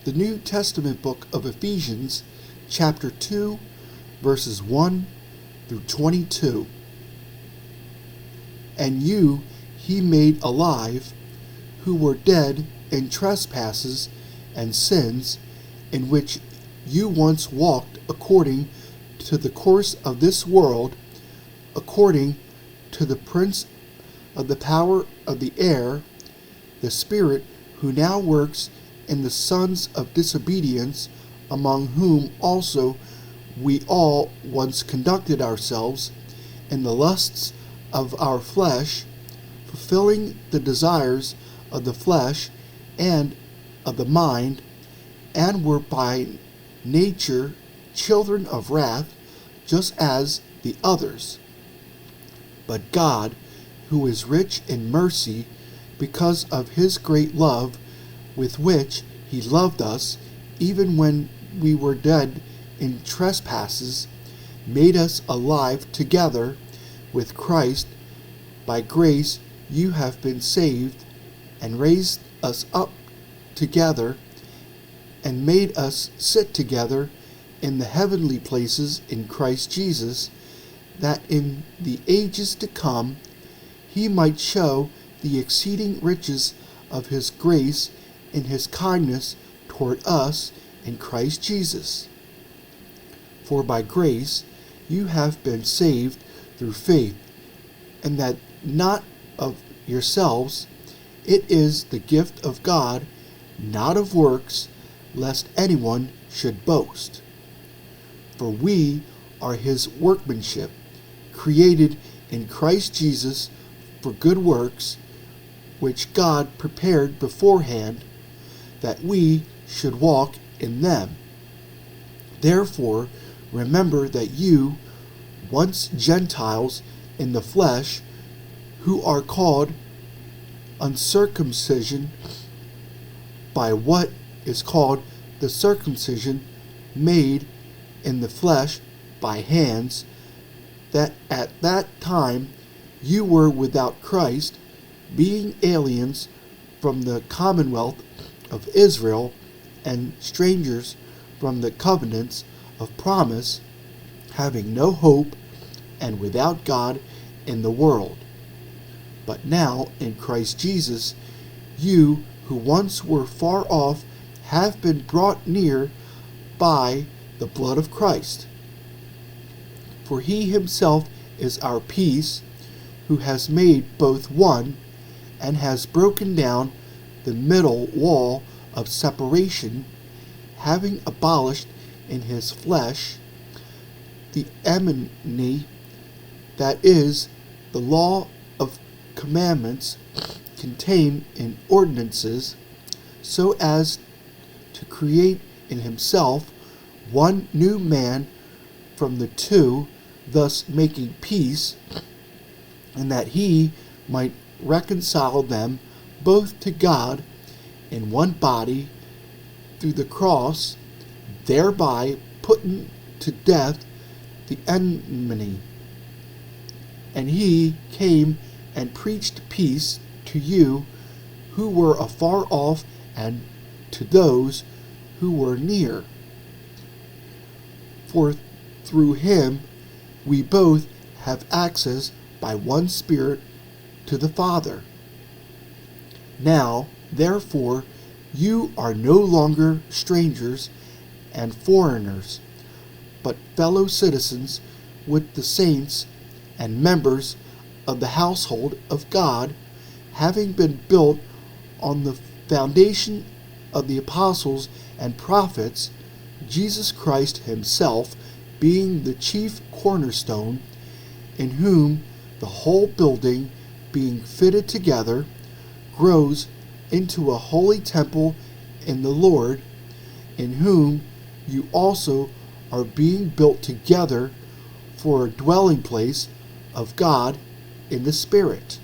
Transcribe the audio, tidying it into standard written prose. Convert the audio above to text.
the New Testament book of Ephesians, chapter 2, verses 1 through 22. And you he made alive, who were dead in trespasses and sins, in which you once walked according to the course of this world, according to the prince of the power of the air, the spirit who now works in the sons of disobedience, among whom also we all once conducted ourselves in the lusts of our flesh, fulfilling the desires of the flesh and of the mind, and were by nature children of wrath, just as the others. But God, who is rich in mercy, because of his great love with which he loved us, even when we were dead in trespasses, made us alive together with Christ. By grace you have been saved, and raised us up together, and made us sit together in the heavenly places in Christ Jesus, that in the ages to come he might show the exceeding riches of his grace in his kindness toward us in Christ Jesus. For by grace you have been saved through faith, and that not of yourselves, it is the gift of God, not of works, lest anyone should boast. For we are his workmanship, created in Christ Jesus for good works, which God prepared beforehand that we should walk in them. Therefore, remember that you, once Gentiles in the flesh, who are called uncircumcision by what is called the circumcision made in the flesh by hands, that at that time you were without Christ, being aliens from the commonwealth of Israel and strangers from the covenants of promise, having no hope and without God in the world. But now in Christ Jesus, you who once were far off have been brought near by the blood of Christ. For he himself is our peace, who has made both one, and has broken down the middle wall of separation, having abolished in his flesh the enmity, that is, the law of commandments contained in ordinances, so as to create in himself one new man from the two, thus making peace, and that he might reconcile them both to God in one body through the cross, thereby putting to death the enmity. And he came and preached peace to you who were afar off, and to those who were near. For through him we both have access by one Spirit to the Father. Now, therefore, you are no longer strangers and foreigners, but fellow citizens with the saints and members of the household of God, having been built on the foundation of the apostles and prophets, Jesus Christ himself being the chief cornerstone, in whom the whole building, being fitted together, grows into a holy temple in the Lord, in whom you also are being built together for a dwelling place of God in the Spirit.